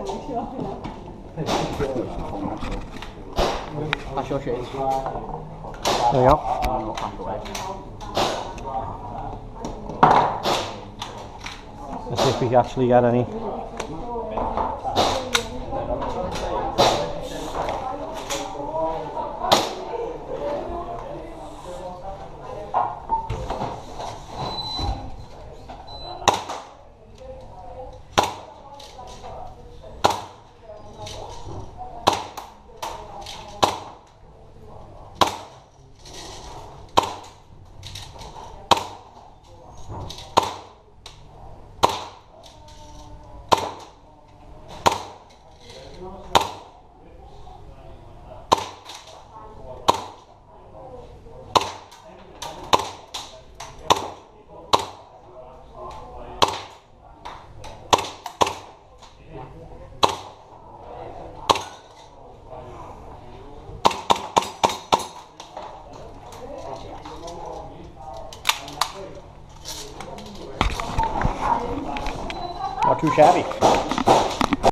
Pass your shades. There you go. Let's see if we actually get any. Not too shabby.